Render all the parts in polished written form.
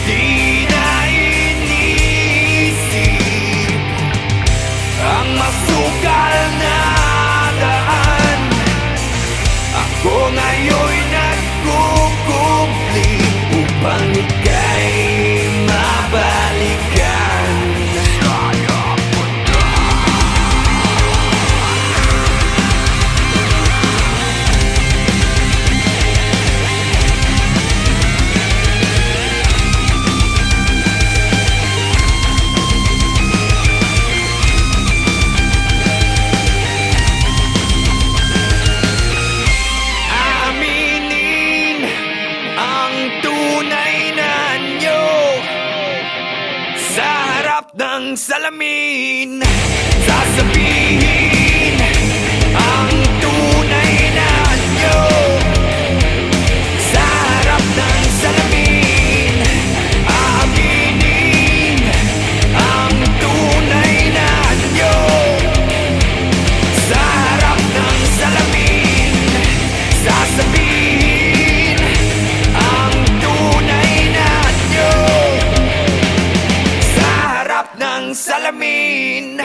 Di na inisip ang masukal na daan. Ako ngayon'y nagkukumpli upang ika'y mabalikan. Aminin ang tunay na anyo sa harap ng salamin. Sasabihin ang tunay na anyo sa harap ng salamin. Aminin ang tunay na anyo sa harap ng salamin. Sasabihin ang tunay na anyo sa harap ng salamin.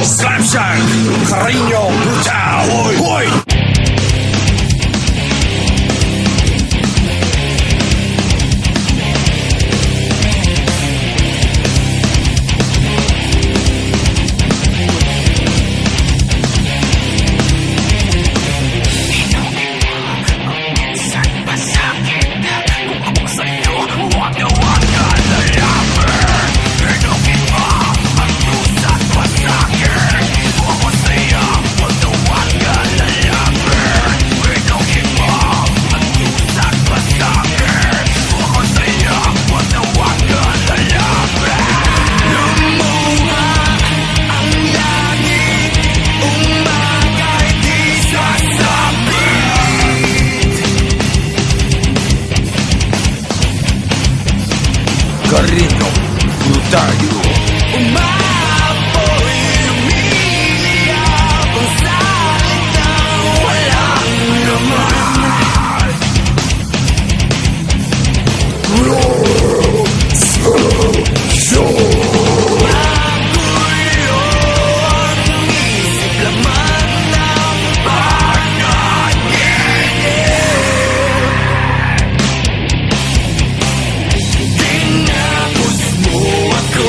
Slapshot, cariño, brutal, hoy, hoy. Cariño, brutal. Umapoy, umiiyak ang salitang walang laman. Magulo ang isip, laman ng panaginip. Tinapos mo ako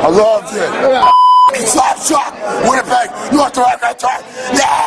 I loved it. Slap shot, Winnipeg, North America, yeah!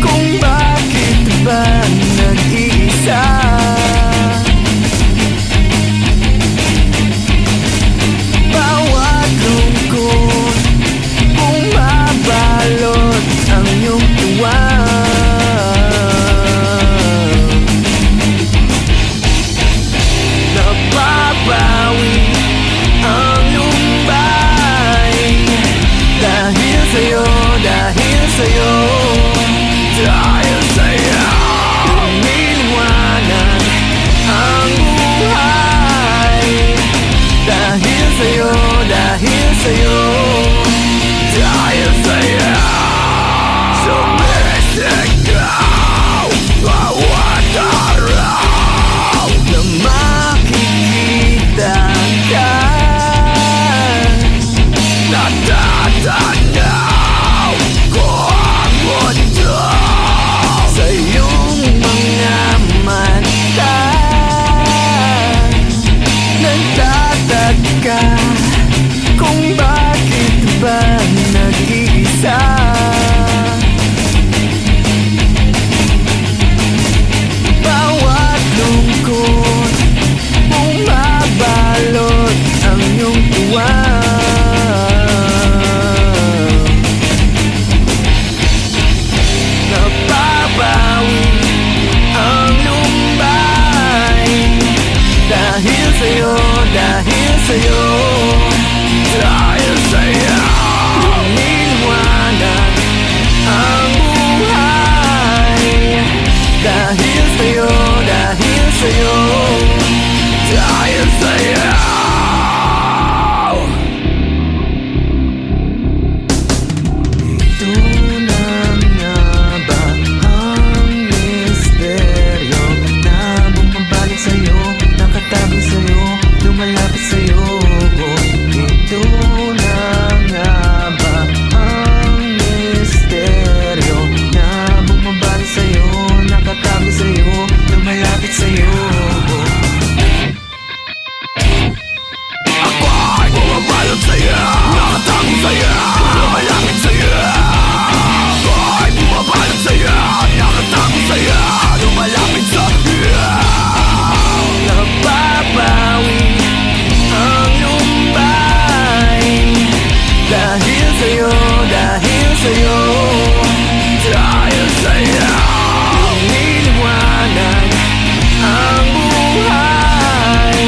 Kung bakit ba nag-iisa? Bawat lungkot bumabalot ang iyong tuwa. Napapawi ang lumbay dahil sa'yo, dahil sa'yo, dahil sa'yo. Lumiliwanag ang buhay dahil sa'yo, dahil sa'yo, dahil sa'yo. Sumisigaw bawat araw na makikita ka. Natatanaw ko ang mundo sa iyong mga mata. Nagtataka kung bakit ba nag-iisa. Bawat lungkot bumabalot ang iyong tuwa. Napapawi ang lumbay dahil sa'yo, dahil sa'yo, dahil sa'yo. Lumiliwanag ang buhay dahil sa'yo, dahil sa'yo, dahil sa'yo. Ito na nga ba ang misteryo na bumabalik sa'yo, nakatabi sa'yo, lumalapit sa'yo? Ito na nga ba ang misteryo na bumabalik sa'yo, nakatabi sa'yo, lumalapit sa'yo? Ako'y bumabalot sa'yo, nakatabi sa'yo, lumalapit sa'yo. Ako'y bumabalot sa'yo, nakatabi sa'yo, lumalapit sa'yo. Napapawi ang lumbay dahil sa'yo, dahil sa'yo, dahil sa'yo. Lumiliwanag ang buhay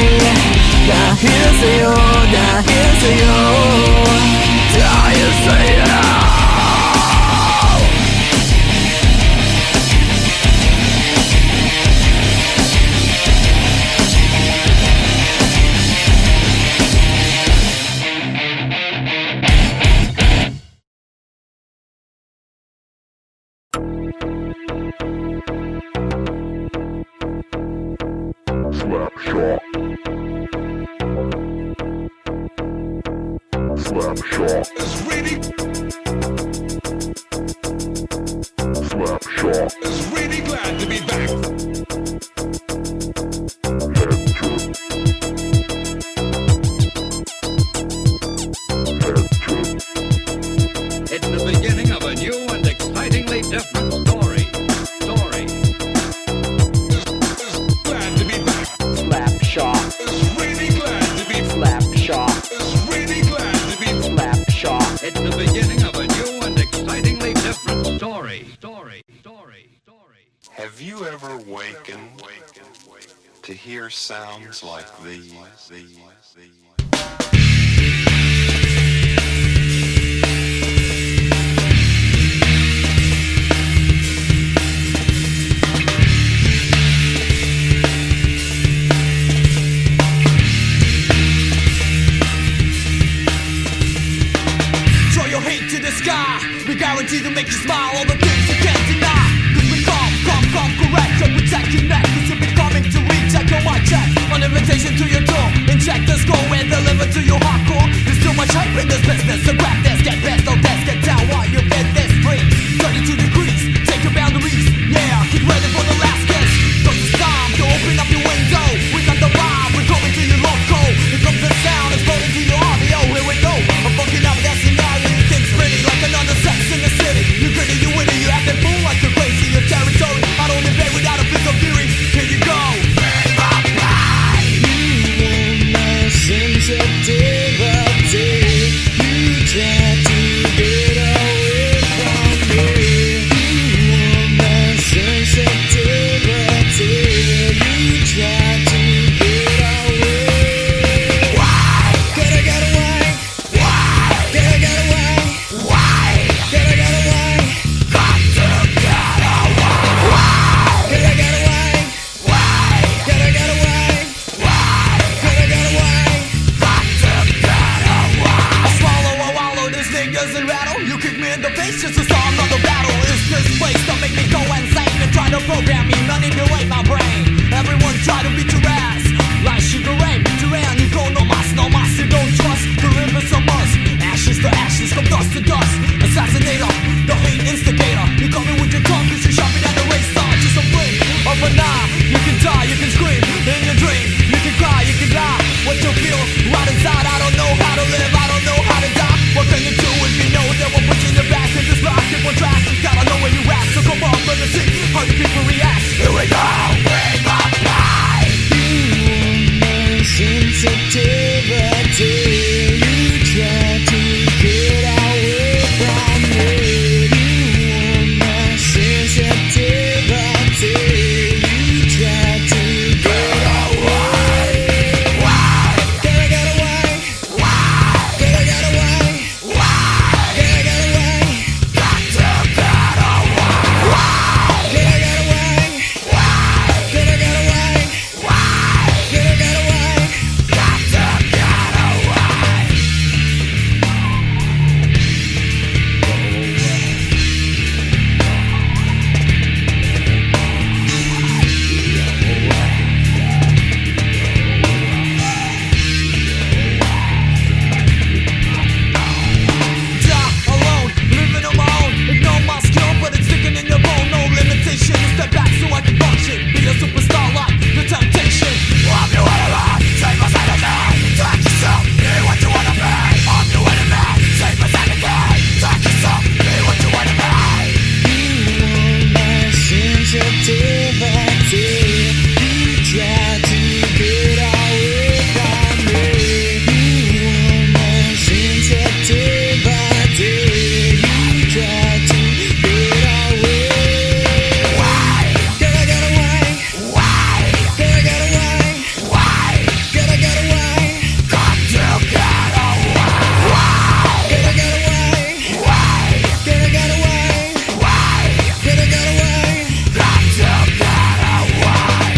dahil sa'yo, dahil sa'yo, dahil sa'yo. Slap shot. Slap shot. It's really, Slap shot. it's really glad to be back. Head trip. It's the beginning of a new and exciting to hear sounds like these. Throw your hate to the sky. We guarantee to make you smile. All the things you can't deny. Cause we come correct. To protect your neck. Cause you've been coming to recheck your mic check. On invitation to your door. Inject the score and deliver to your hardcore. There's too much hype in this business. So grab this, get best, don't test, get down while you get this free. 32 degrees, take your boundaries. Yeah, get ready for the last kiss. Cause it's time to open up your window. We got the vibe, we're coming to your loco. Here comes the sound, exploding to your audio. Here we go, I'm fucking up that scenario. You think pretty like another sex in the city. You gritty, you witty, you acting fool like you're crazy. Your territory, I don't invade without a piece of fury. Here you go. Doesn't rattle, you kick me in the face just to start another battle. Is this place to make me go insane and try to program me, manipulate my brain? Everyone try to beat your ass like Sugar Ray, Duran, you go no mas, you don't trust. The rivers of us, ashes to ashes, from dust to dust. Assassinator, the hate instigator. You coming with your tongue cause you're sharper than the race star. Just a blink of an eye, you can die, you can scream in your dream. You can cry, you can lie, what you feel right inside. I don't know how to live, I don't know how to die. What can you do if you know that we'll put you in the back of this rock? Keep on track, you gotta know where you at. So come on, let me see how you people react. Here we go, bring my pride. Sensitivity, you try to get away from me. You want my sensitivity, you try to get away. Why? Can I get away? Why? Can I get away? Why? Can I get away? Got to get away. Why? Can I get away? Why? Can I get away? Why? Can I get away? Got to get away. Die alone, living on my own. Ignore my skill, but it's sticking in your bone. No limitation to step back so I can function. Be a superstar like the Temptation. I'm your enemy, save us anything. Take yourself, be what you wanna be. I'm your enemy, save us anything. Take yourself, be what you wanna be. You want my sensitivity. You try to get away from me. You want my sensitivity. You try to get away. Why? Can I get away? Why? Can I get away? Why? Can I get away? Got to get away. Why? Can I get away? Why? Can I get away? Why? Can I get away? Got to get away.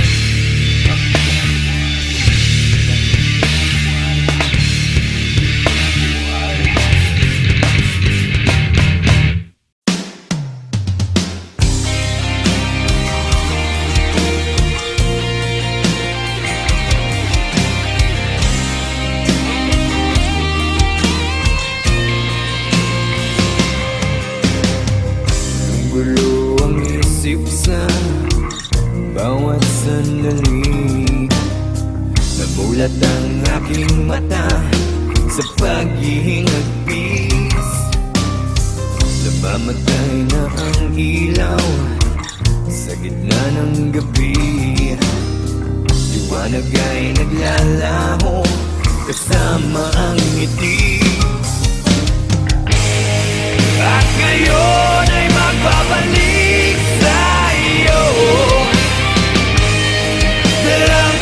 Gulo ang isip sa bawat sandali. Namulat ang aking mata sa paghihingagpis. Namamatay na ang ilaw sa gitna ng gabi. Liwanag ay naglalaho kasama ang ngiti. At ngayon ay magbabalik sa iyo. Dalang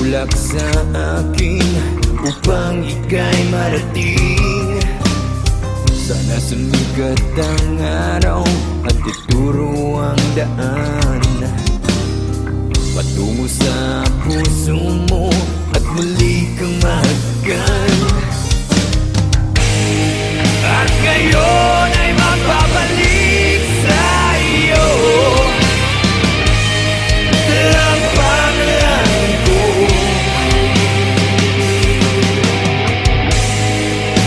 Tumulak sa akin upang ika'y marating. Sana sumikat ang araw at ituro ang daan patungo sa puso mo at muli kang mahagkan. At ngayon ay magbabalik sa iyo ang pangalan ko.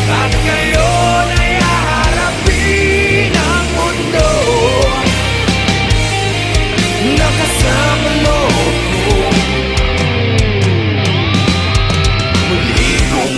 At ngayon ay haharapin ang mundo na kasama mo ko. Muli kong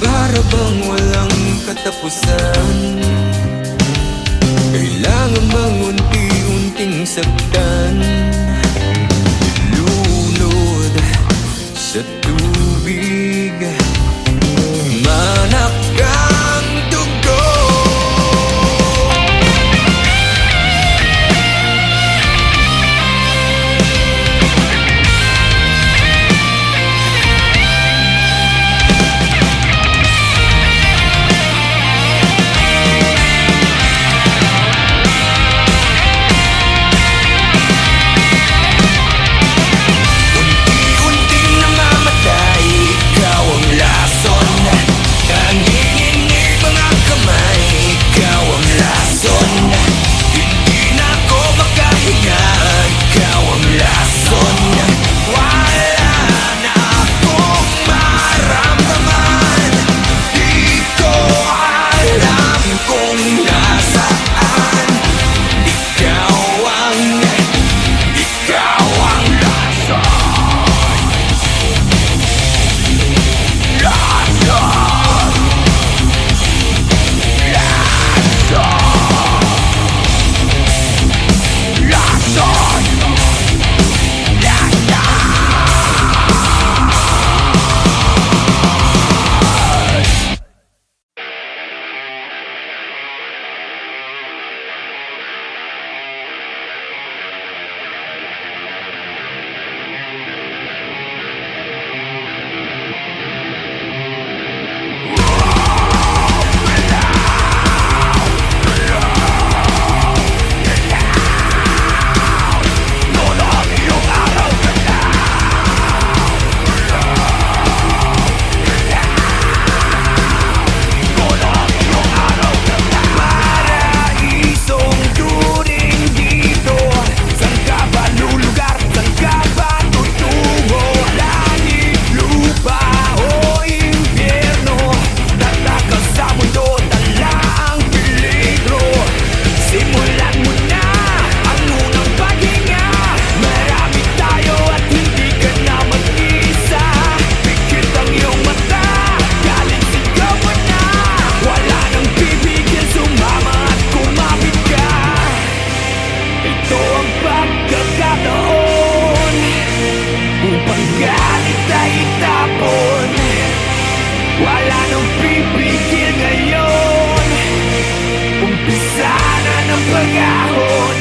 para bang walang katapusan. Kailangan bang unti-unting saktan, ilunod sa tubig, manak ang dugo. Unti-unting namamatay, ikaw ang lason. Nanginginig mga kamay, ikaw ang lason. Hindi na ako makahinga, ikaw ang lason. Wala na akong maramdaman, di ko alam kung nasaan. Ikaw ang lason. Paraisong turing dito, saan ka ba lulugar, saan ka ba tutungo? Langit, lupa o impyerno, tataka sa mundo, tala ang peligro. Simulan mo na ang unang paghinga, marami tayo at hindi ka na mag-isa. Pikit ang iyong mata, galing sigaw mo na, wala nang pipigil, sumama at kumapit ka. Ito ang pagkakataon upang galit ay itapon. Wala nang pipigil ngayon, umpisa na ng pag-ahon.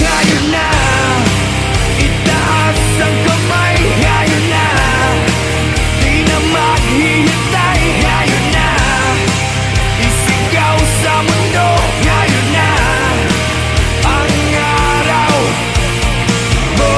Ngayon na, itaas ang kamay. Ngayon na, di na maghihintay. Ngayon na, isigaw sa mundo. Ngayon na, ang araw mo.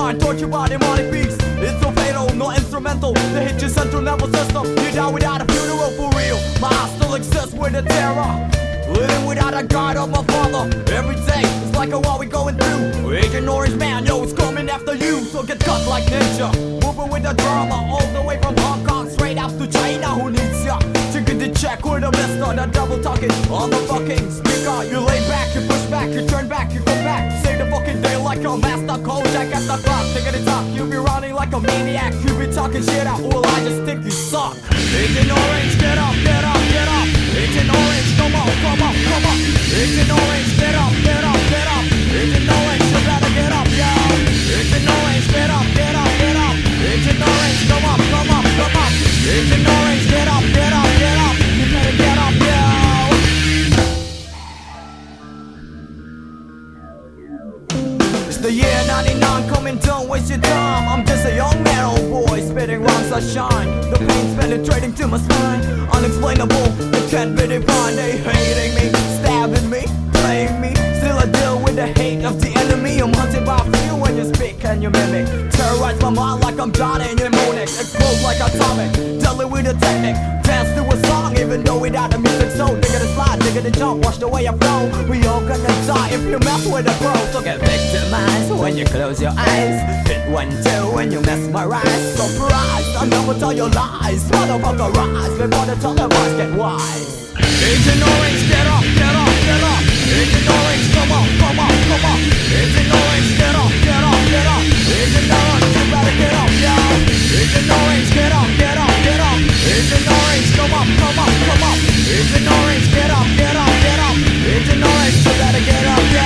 mind, torture by demonic beast. It's so fatal, no instrumental. They hit your central nervous system. You die without a funeral for real. My heart still exists with a terror. Living without a guide of my father. Every day it's like a war we going through. Agent Orange Man, yo, it's coming after you. So get cut like ninja. Moving with the drama all the way from Hong Kong straight out to China. Who needs ya? Chicken to check with a mister. That double talking on the fucking speaker. You lay back, you push back, you turn back, you come back. Say the fucking day like a master Kojak at the clock. Take it talk, you be running like a maniac. You be talking shit out, well I just think you suck. Agent Orange, get up, get up, get up. Agent Orange, come on, come on, come on. Agent Orange, get up, get up, get up. Agent Orange, you better get up, yo. Agent Orange, get up, get up, get up. Agent Orange, come up, come up, come up. Agent Orange, get up, get up, get up. You better get up, yo. It's the year 99, coming, don't waste your time. I'm just a young man, old boy, spitting rhymes that shine. The pain's penetrating to my spine. Unexplainable, it can't be defined. They hating me, stabbing me, playing me. Still I deal with the hate of the enemy. I'm hunted by few when you speak and you mimic. Terrorize my mind like I'm Johnny Mnemonic. Explode like atomic, deadly with a technique. Dance to a song even though without the music. So digga the slide, digga the jump, watch the way I flow. We all gonna die if you mess with the pro. So get victimized when you close your eyes. Hit 1-2 when you mesmerize. Surprise, I never tell your lies. Motherfucker rise before the televised get wise. Agent Orange, get up, get up, get up. Agent Orange, come on, come on, come on. Agent Orange, get up, get up, get up. Agent Orange, you better get up, yo. Agent Orange, get up, get up, get up. Agent Orange, come up, come up, come up. Agent Orange, get up, get up, get up. Agent Orange, you better get up, yo.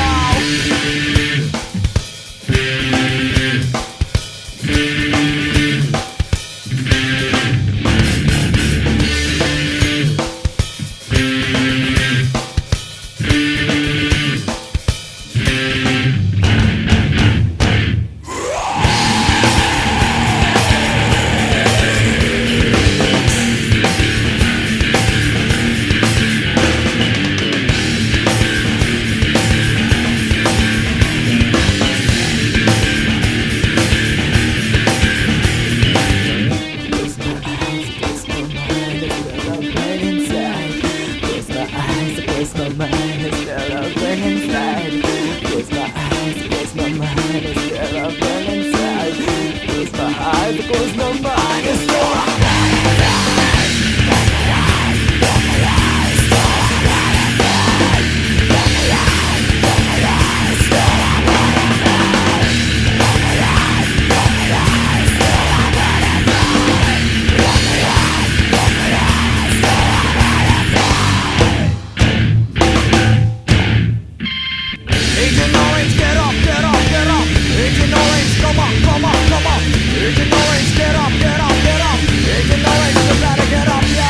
Agent Orange, get up, get up, get up. Agent Orange, come on, come on, come on. Agent Orange, get up, get up, get up. Agent Orange, you better get up, yo.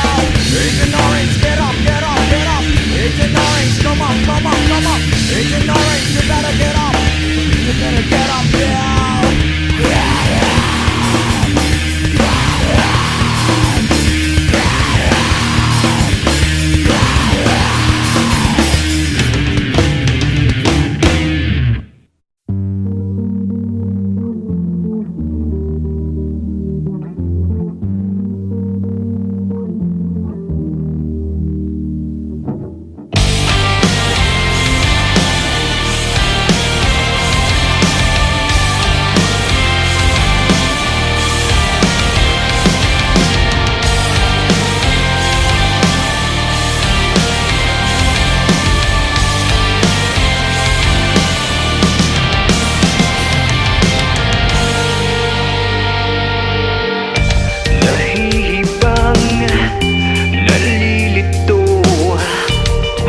Agent Orange, get up, get up, get up. Agent Orange, come on, come on, come on. Agent Orange, you better get up. You better get up, yo.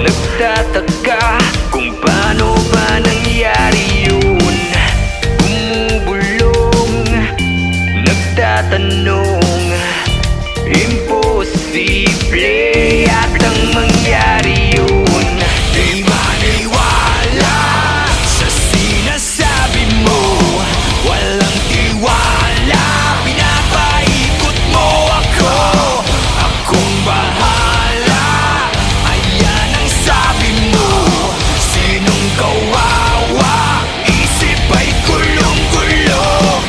Nagtataka kung paano ba nangyari yun. Bumubulong, nagtatanong, imposible yatang mangyari yun. Di maniwala sa sinasabi mo, walang tiwala, pinapaikot mo ako. Akong bahala, ayan ang sabi mo. Sinong kawawa, isip ay gulong-gulong.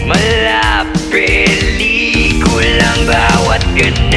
Malapelikulang bawat ganap